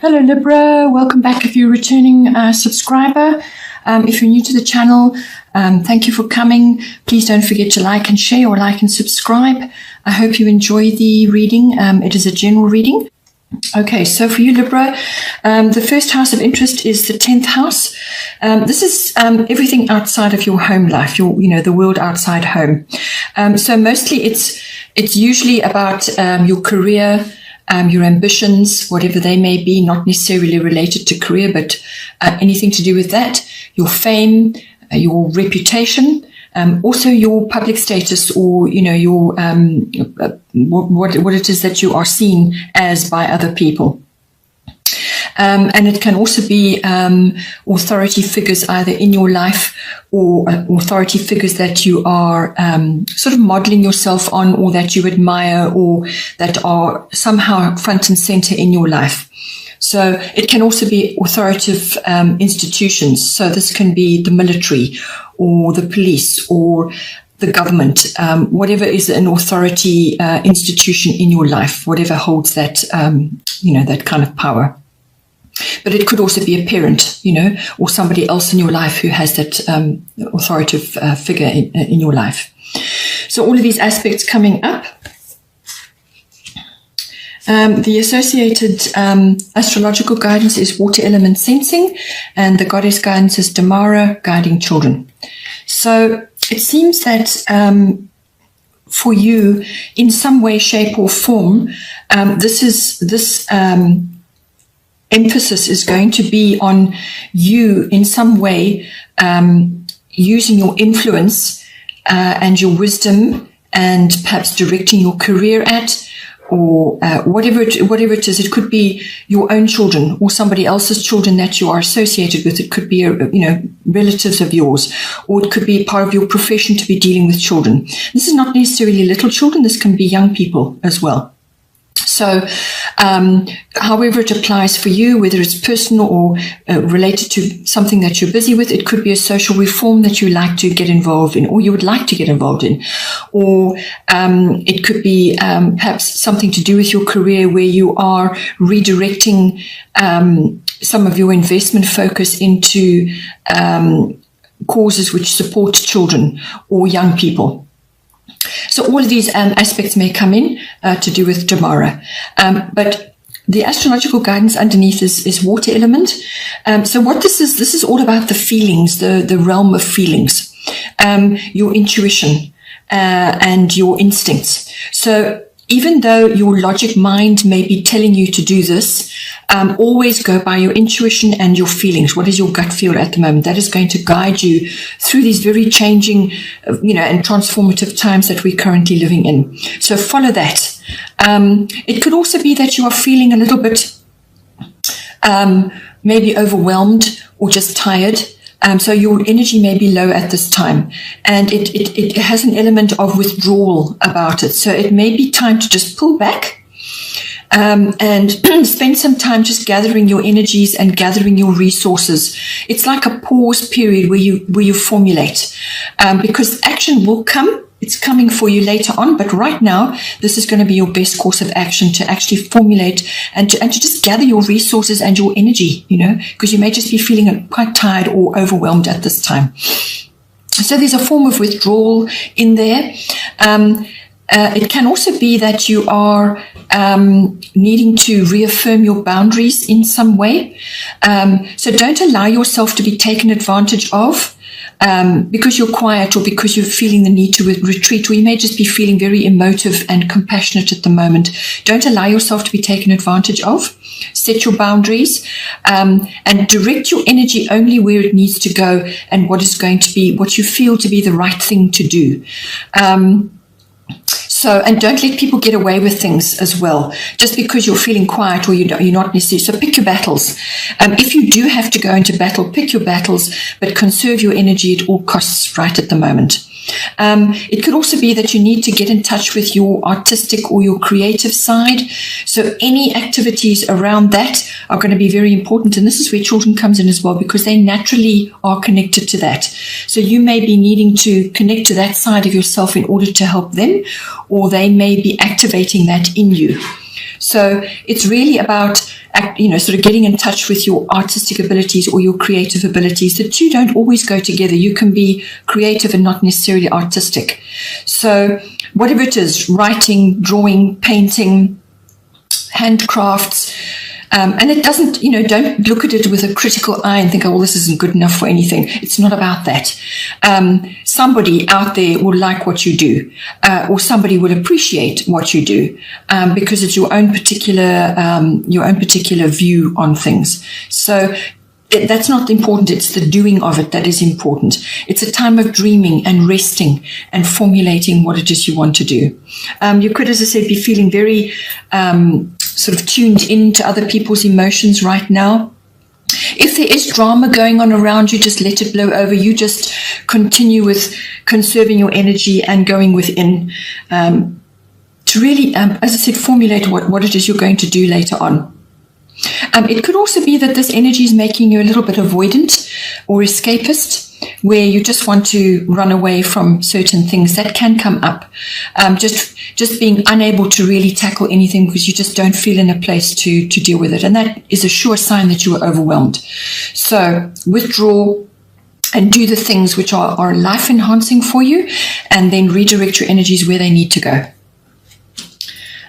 Hello Libra, welcome back if you're a returning subscriber. If you're new to the channel, thank you for coming. Please don't forget to like and share or like and subscribe. I hope you enjoy the reading. It is a general reading. Okay, so for you Libra, the first house of interest is the 10th house. This is everything outside of your home life, the world outside home. So mostly it's usually about your career, your ambitions, whatever they may be, not necessarily related to career, but anything to do with that, your fame, your reputation, also your public status, or your what it is that you are seen as by other people. And it can also be authority figures either in your life or authority figures that you are sort of modeling yourself on, or that you admire, or that are somehow front and center in your life. So it can also be authoritative institutions. So this can be the military or the police or the government, whatever is an authority institution in your life, whatever holds that, that kind of power. But it could also be a parent, or somebody else in your life who has that authoritative figure in your life. So all of these aspects coming up. The associated astrological guidance is water element sensing, and the goddess guidance is Damara, guiding children. So it seems that for you, in some way, shape or form, this emphasis is going to be on you in some way using your influence and your wisdom, and perhaps directing your career at, or whatever it is. It could be your own children or somebody else's children that you are associated with. It could be relatives of yours, or it could be part of your profession to be dealing with children. This is not necessarily little children. This can be young people as well. So however it applies for you, whether it's personal or related to something that you're busy with, it could be a social reform that you like to get involved in, or you would like to get involved in, or it could be perhaps something to do with your career, where you are redirecting some of your investment focus into causes which support children or young people. So all of these aspects may come in to do with Damara. But the astrological guidance underneath is water element. So what this is all about the feelings, the realm of feelings, your intuition and your instincts. So even though your logic mind may be telling you to do this, always go by your intuition and your feelings. What is your gut feel at the moment? That is going to guide you through these very changing, and transformative times that we're currently living in. So follow that. It could also be that you are feeling a little bit maybe overwhelmed or just tired. So your energy may be low at this time, and it has an element of withdrawal about it. So it may be time to just pull back and spend some time just gathering your energies and gathering your resources. It's like a pause period where you formulate, because action will come. It's coming for you later on, but right now, this is going to be your best course of action, to actually formulate and to just gather your resources and your energy, because you may just be feeling quite tired or overwhelmed at this time. So there's a form of withdrawal in there. It can also be that you are needing to reaffirm your boundaries in some way. So don't allow yourself to be taken advantage of because you're quiet, or because you're feeling the need to retreat, or you may just be feeling very emotive and compassionate at the moment. Don't allow yourself to be taken advantage of. Set your boundaries and direct your energy only where it needs to go, and what you feel to be the right thing to do. And don't let people get away with things as well, just because you're feeling quiet or you're not necessarily. So pick your battles. If you do have to go into battle, pick your battles, but conserve your energy at all costs right at the moment. It could also be that you need to get in touch with your artistic or your creative side. So any activities around that are going to be very important. And this is where children comes in as well, because they naturally are connected to that. So you may be needing to connect to that side of yourself in order to help them, or they may be activating that in you. So it's really about, sort of getting in touch with your artistic abilities or your creative abilities. The two don't always go together. You can be creative and not necessarily artistic. So whatever it is, writing, drawing, painting, handcrafts, and it doesn't, don't look at it with a critical eye and think, oh, well, this isn't good enough for anything. It's not about that. Somebody out there will like what you do, or somebody will appreciate what you do, because it's your own particular view on things. So that's not important. It's the doing of it that is important. It's a time of dreaming and resting and formulating what it is you want to do. You could, as I said, be feeling very sort of tuned into other people's emotions right now. If there is drama going on around you, just let it blow over. You just continue with conserving your energy and going within, to really, as I said, formulate what it is you're going to do later on. It could also be that this energy is making you a little bit avoidant or escapist, where you just want to run away from certain things. That can come up. Just being unable to really tackle anything because you just don't feel in a place to deal with it. And that is a sure sign that you are overwhelmed. So withdraw and do the things which are life enhancing for you, and then redirect your energies where they need to go.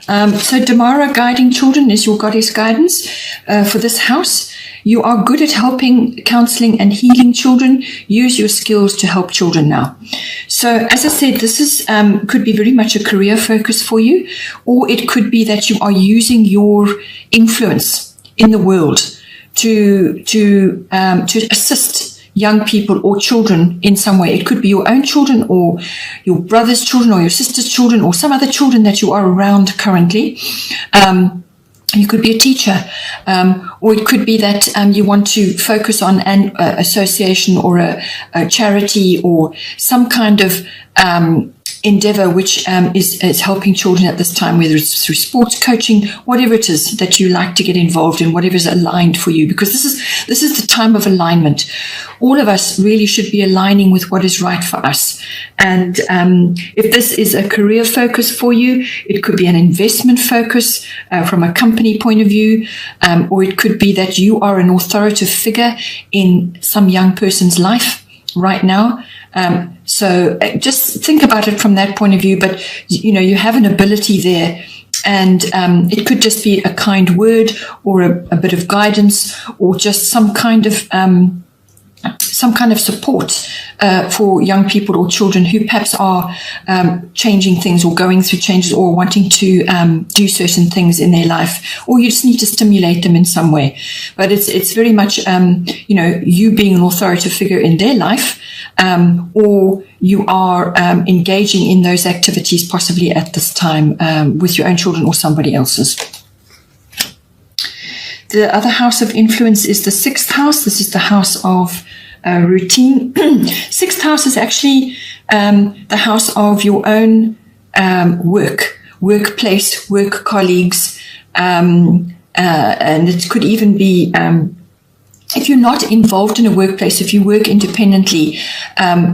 So Damara, guiding children, is your goddess guidance for this house. You are good at helping, counseling, and healing children. Use your skills to help children now. So, as I said, this is could be very much a career focus for you, or it could be that you are using your influence in the world to assist young people or children in some way. It could be your own children or your brother's children or your sister's children or some other children that you are around currently. You could be a teacher, or it could be that you want to focus on an association or a charity or some kind of endeavor which is helping children at this time, whether it's through sports, coaching, whatever it is that you like to get involved in, whatever is aligned for you, because this is the time of alignment. All of us really should be aligning with what is right for us. And if this is a career focus for you, it could be an investment focus from a company point of view, or it could be that you are an authoritative figure in some young person's life right now. So just think about it from that point of view, but you have an ability there, and it could just be a kind word or a bit of guidance, or just some kind of support for young people or children who perhaps are changing things or going through changes or wanting to do certain things in their life, or you just need to stimulate them in some way. But it's very much you being an authoritative figure in their life, or you are engaging in those activities possibly at this time with your own children or somebody else's. The other house of influence is the 6th house. This is the house of routine. 6th house is actually the house of your own workplace, work colleagues, and it could even be if you're not involved in a workplace, if you work independently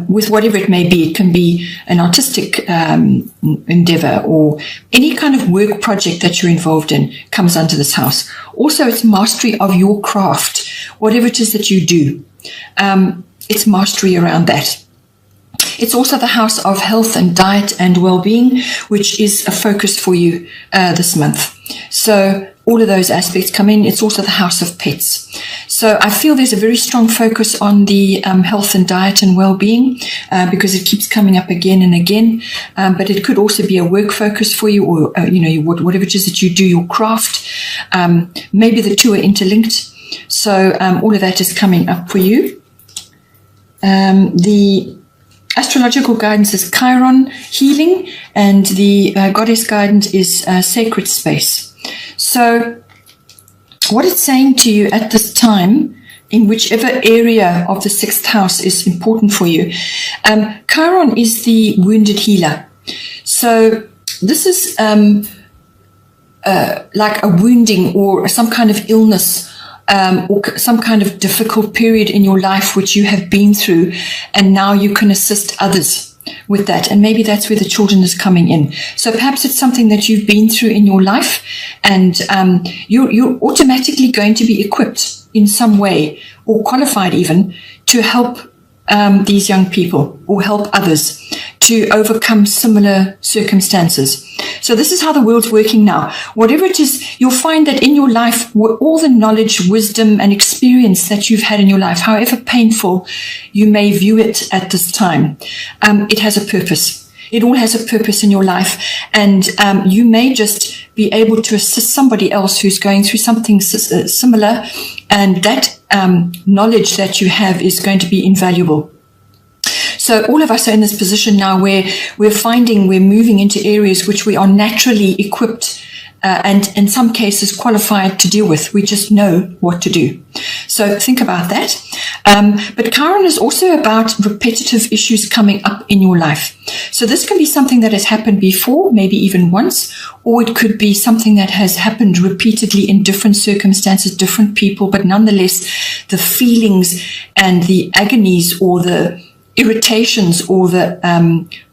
with whatever it may be. It can be an artistic endeavor or any kind of work project that you're involved in comes under this house. Also, it's mastery of your craft, whatever it is that you do. It's mastery around that. It's also the house of health and diet and well-being, which is a focus for you this month. So all of those aspects come in. It's also the house of pets. So I feel there's a very strong focus on the health and diet and well-being because it keeps coming up again and again. But it could also be a work focus for you, or whatever it is that you do, your craft. Maybe the two are interlinked. So all of that is coming up for you. The astrological guidance is Chiron, healing, and the goddess guidance is sacred space. So what it's saying to you at this time, in whichever area of the 6th house is important for you, Chiron is the wounded healer. So this is like a wounding or some kind of illness, or some kind of difficult period in your life which you have been through, and now you can assist others with that, and maybe that's where the children is coming in. So perhaps it's something that you've been through in your life, and you're automatically going to be equipped in some way, or qualified even, to help these young people or help others to overcome similar circumstances. So this is how the world's working now. Whatever it is, you'll find that in your life, all the knowledge, wisdom, and experience that you've had in your life, however painful you may view it at this time, it has a purpose. It all has a purpose in your life, and you may just be able to assist somebody else who's going through something similar, and that knowledge that you have is going to be invaluable. So all of us are in this position now where we're finding we're moving into areas which we are naturally equipped and in some cases qualified to deal with. We just know what to do. So think about that. But Chiron is also about repetitive issues coming up in your life. So this can be something that has happened before, maybe even once, or it could be something that has happened repeatedly in different circumstances, different people, but nonetheless the feelings and the agonies or the irritations or the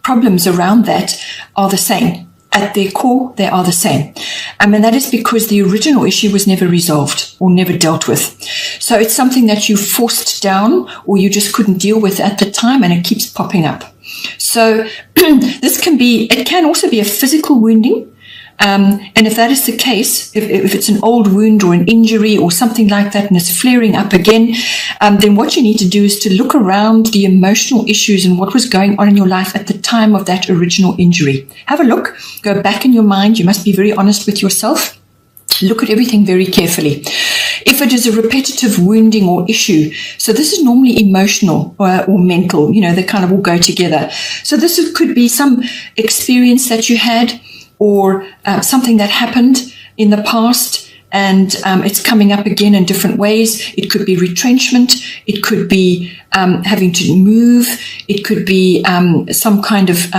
problems around that are the same. At their core, they are the same. And that is because the original issue was never resolved or never dealt with. So it's something that you forced down or you just couldn't deal with at the time, and it keeps popping up. So it can also be a physical wounding. And if that is the case, if it's an old wound or an injury or something like that and it's flaring up again, then what you need to do is to look around the emotional issues and what was going on in your life at the time of that original injury. Have a look, go back in your mind. You must be very honest with yourself. Look at everything very carefully. If it is a repetitive wounding or issue, so this is normally emotional or mental, they kind of all go together. So this could be some experience that you had, or something that happened in the past, and it's coming up again in different ways. It could be retrenchment. It could be having to move. It could be some kind of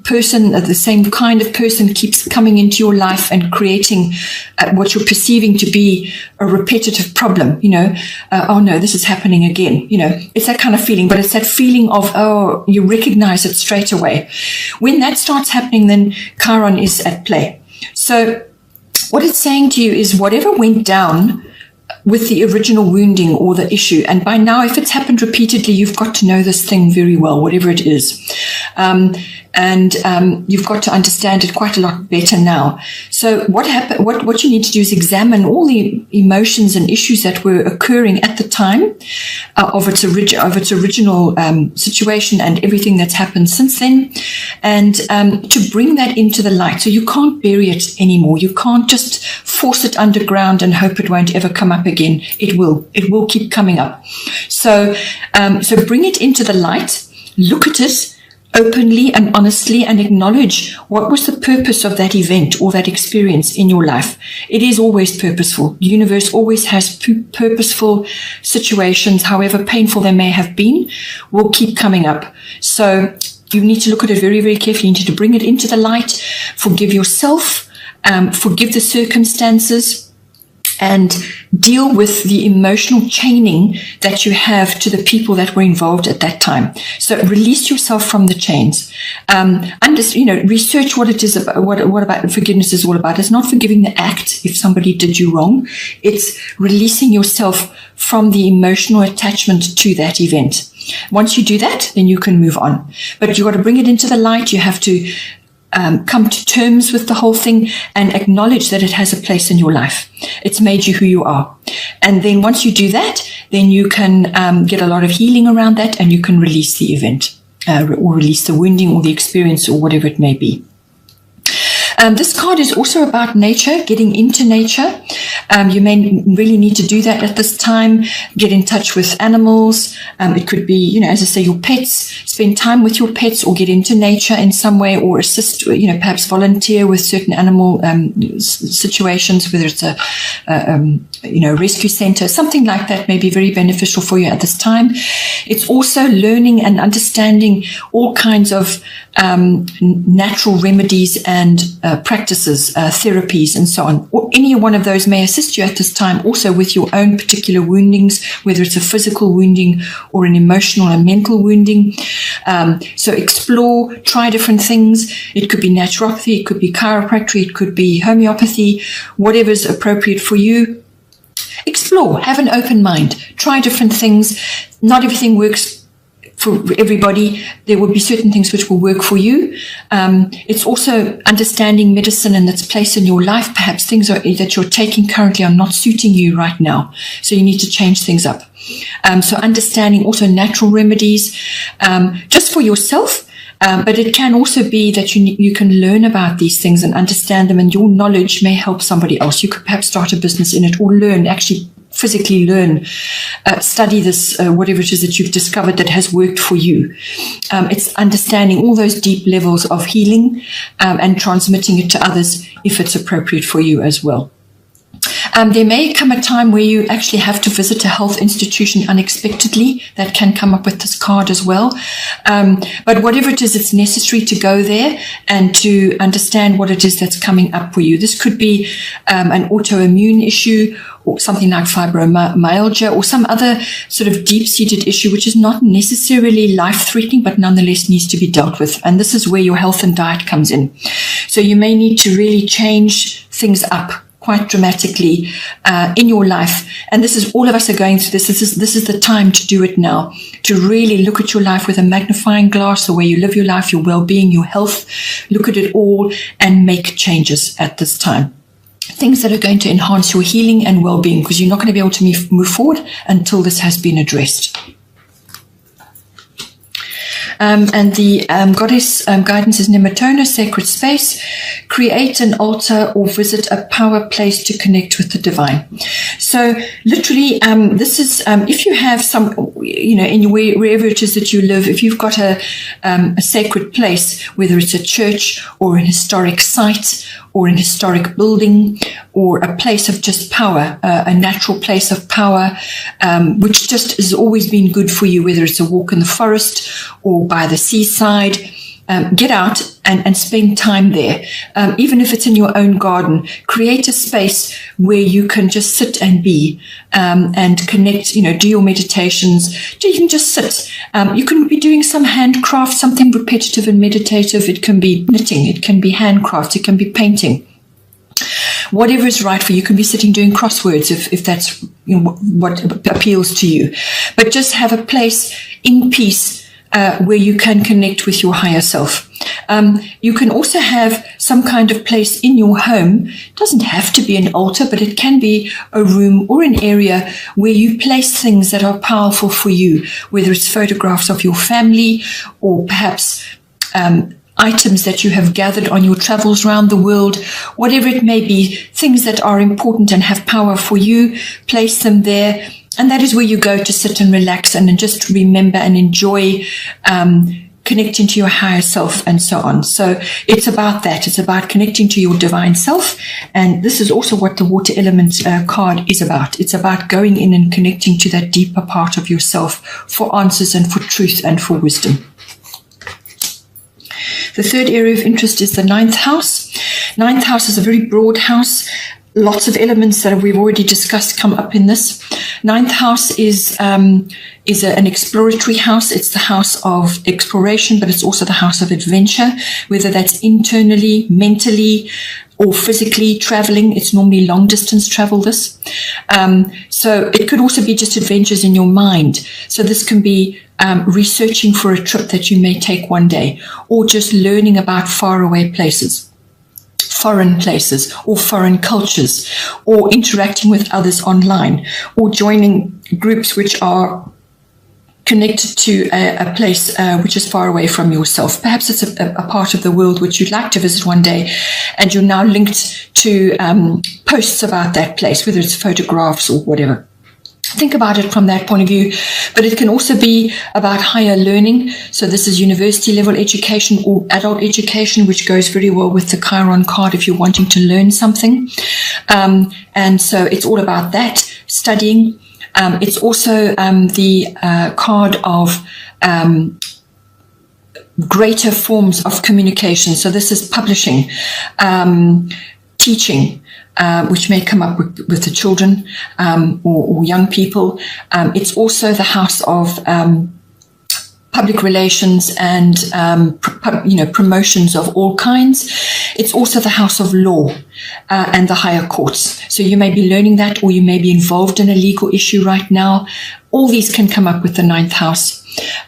person, the same kind of person keeps coming into your life and creating what you're perceiving to be a repetitive problem. Oh no, this is happening again. It's that kind of feeling, but it's that feeling of, oh, you recognize it straight away. When that starts happening, then Chiron is at play. So what it's saying to you is whatever went down with the original wounding or the issue, and by now, if it's happened repeatedly, you've got to know this thing very well, whatever it is. And you've got to understand it quite a lot better now. So what you need to do is examine all the emotions and issues that were occurring at the time of its original situation and everything that's happened since then, and to bring that into the light. So you can't bury it anymore. You can't just force it underground and hope it won't ever come up again. It will keep coming up. So bring it into the light, look at it openly and honestly, and acknowledge what was the purpose of that event or that experience in your life. It is always purposeful. The universe always has purposeful situations, however painful they may have been, will keep coming up. So you need to look at it very, very carefully. You need to bring it into the light, forgive yourself, forgive the circumstances, and deal with the emotional chaining that you have to the people that were involved at that time. So release yourself from the chains. Research what it is about, what about forgiveness is all about. It's not forgiving the act if somebody did you wrong. It's releasing yourself from the emotional attachment to that event. Once you do that, then you can move on. But you've got to bring it into the light. You have to come to terms with the whole thing and acknowledge that it has a place in your life. It's made you who you are. And then once you do that, then you can get a lot of healing around that, and you can release the event or release the wounding or the experience or whatever it may be. This card is also about nature, getting into nature. You may really need to do that at this time. Get in touch with animals. It could be, as I say, your pets. Spend time with your pets, or get into nature in some way, or assist, perhaps volunteer with certain animal situations, whether it's a rescue center, something like that may be very beneficial for you at this time. It's also learning and understanding all kinds of natural remedies and practices, therapies, and so on. Or any one of those may assist you at this time, also with your own particular woundings, whether it's a physical wounding or an emotional and mental wounding. So explore, try different things. It could be naturopathy, it could be chiropractic, it could be homeopathy, whatever is appropriate for you. Explore, have an open mind, try different things. Not everything works for everybody. There will be certain things which will work for you. It's also understanding medicine and its place in your life. Perhaps things that you're taking currently are not suiting you right now, so you need to change things up. So understanding also natural remedies, just for yourself. But it can also be that you can learn about these things and understand them, and your knowledge may help somebody else. You could perhaps start a business in it, or actually physically learn, study this, whatever it is that you've discovered that has worked for you. It's understanding all those deep levels of healing and transmitting it to others if it's appropriate for you as well. There may come a time where you actually have to visit a health institution unexpectedly. That can come up with this card as well. But whatever it is, it's necessary to go there and to understand what it is that's coming up for you. This could be an autoimmune issue, or something like fibromyalgia, or some other sort of deep-seated issue which is not necessarily life-threatening but nonetheless needs to be dealt with. And this is where your health and diet comes in. So you may need to really change things up quite dramatically in your life. And this is, all of us are going through this. This is the time to do it now, to really look at your life with a magnifying glass, the way you live your life, your well-being, your health. Look at it all and make changes at this time. Things that are going to enhance your healing and well-being, because you're not going to be able to move forward until this has been addressed. And the goddess guidance is Nematona, sacred space. Create an altar or visit a power place to connect with the divine. So literally, this is, if you have some, in wherever it is that you live, if you've got a sacred place, whether it's a church or an historic site or an historic building or a place of just power, a natural place of power, which just has always been good for you, whether it's a walk in the forest or by the seaside, get out and spend time there. Even if it's in your own garden, create a space where you can just sit and be, and connect, do your meditations. You can just sit. You can be doing some handcraft, something repetitive and meditative. It can be knitting, it can be handcraft, it can be painting. Whatever is right for you. You can be sitting doing crosswords if that's what appeals to you. But just have a place in peace where you can connect with your higher self. You can also have some kind of place in your home. It doesn't have to be an altar, but it can be a room or an area where you place things that are powerful for you, whether it's photographs of your family or perhaps items that you have gathered on your travels around the world, whatever it may be, things that are important and have power for you, place them there. And that is where you go to sit and relax and just remember and enjoy connecting to your higher self and so on. So it's about that. It's about connecting to your divine self. And this is also what the water element card is about. It's about going in and connecting to that deeper part of yourself for answers and for truth and for wisdom. The third area of interest is the 9th house. 9th house is a very broad house. Lots of elements that we've already discussed come up in this. 9th house is an exploratory house. It's the house of exploration, but it's also the house of adventure, whether that's internally, mentally, or physically traveling. It's normally long distance travel, this. So it could also be just adventures in your mind. So this can be researching for a trip that you may take one day, or just learning about faraway places, foreign places, or foreign cultures, or interacting with others online, or joining groups which are connected to a place which is far away from yourself. Perhaps it's a part of the world which you'd like to visit one day, and you're now linked to posts about that place, whether it's photographs or whatever. Think about it from that point of view, but it can also be about higher learning. So this is university level education or adult education, which goes very well with the Chiron card if you're wanting to learn something. And so it's all about that, studying. It's also the card of greater forms of communication. So this is publishing, teaching, which may come up with the children or young people. It's also the house of public relations and promotions of all kinds. It's also the house of law and the higher courts. So you may be learning that, or you may be involved in a legal issue right now. All these can come up with the 9th house.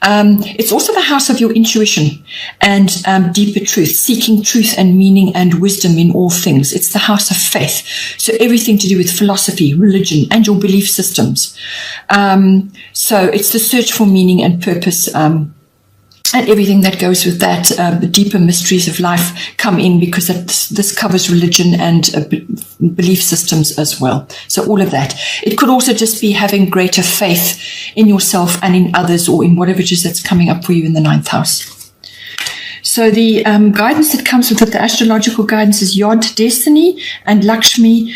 It's also the house of your intuition and deeper truth, seeking truth and meaning and wisdom in all things. It's the house of faith. So everything to do with philosophy, religion, and your belief systems. So it's the search for meaning and purpose, and everything that goes with that. The deeper mysteries of life come in, because this covers religion and belief systems as well. So all of that. It could also just be having greater faith in yourself and in others, or in whatever it is that's coming up for you in the 9th house. So the guidance that comes with it, the astrological guidance, is Yod, Destiny, and Lakshmi,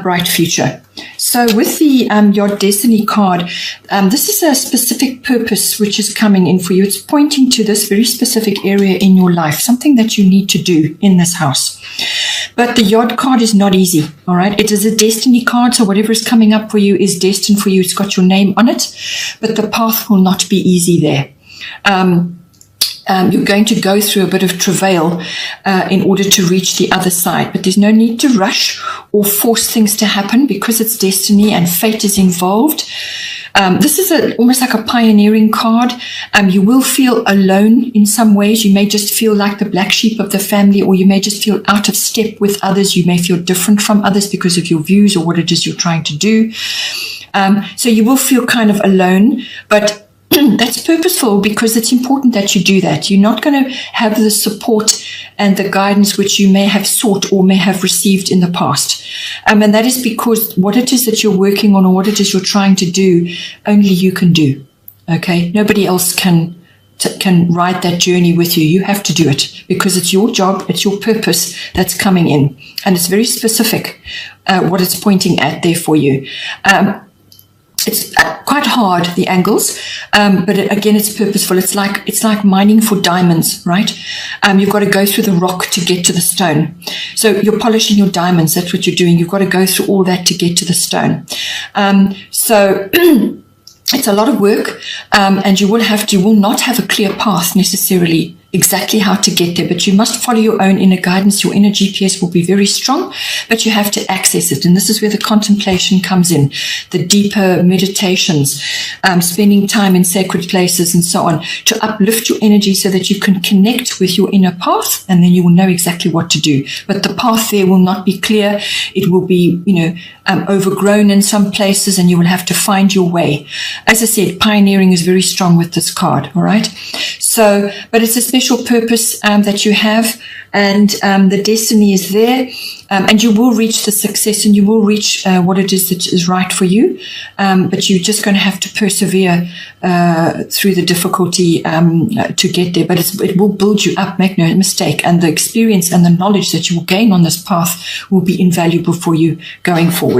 Bright Future. So with the Yod Destiny card, this is a specific purpose which is coming in for you. It's pointing to this very specific area in your life, something that you need to do in this house. But the Yod card is not easy, all right? It is a destiny card, so whatever is coming up for you is destined for you. It's got your name on it, but the path will not be easy there. You're going to go through a bit of travail in order to reach the other side, but there's no need to rush or force things to happen, because it's destiny and fate is involved. This is almost like a pioneering card. You will feel alone in some ways. You may just feel like the black sheep of the family, or you may just feel out of step with others. You may feel different from others because of your views or what it is you're trying to do. So you will feel kind of alone, but that's purposeful, because it's important that you do that. You're not going to have the support and the guidance which you may have sought or may have received in the past. And that is because what it is that you're working on, or what it is you're trying to do, only you can do. Okay? Nobody else can ride that journey with you. You have to do it, because it's your job, it's your purpose that's coming in. And it's very specific what it's pointing at there for you. It's quite hard, the angles, but again, it's purposeful. It's like mining for diamonds, right? You've got to go through the rock to get to the stone. So you're polishing your diamonds. That's what you're doing. You've got to go through all that to get to the stone. So it's a lot of work, and you will not have a clear path necessarily exactly how to get there, but you must follow your own inner guidance. Your inner GPS will be very strong, but you have to access it. And this is where the contemplation comes in, the deeper meditations, spending time in sacred places and so on, to uplift your energy so that you can connect with your inner path, and then you will know exactly what to do. But the path there will not be clear. It will be, overgrown in some places, and you will have to find your way. As I said, pioneering is very strong with this card, all right? So, but it's a special purpose that you have, and the destiny is there, and you will reach the success, and you will reach what it is that is right for you, but you're just going to have to persevere through the difficulty to get there. But it will build you up, make no mistake, and the experience and the knowledge that you will gain on this path will be invaluable for you going forward.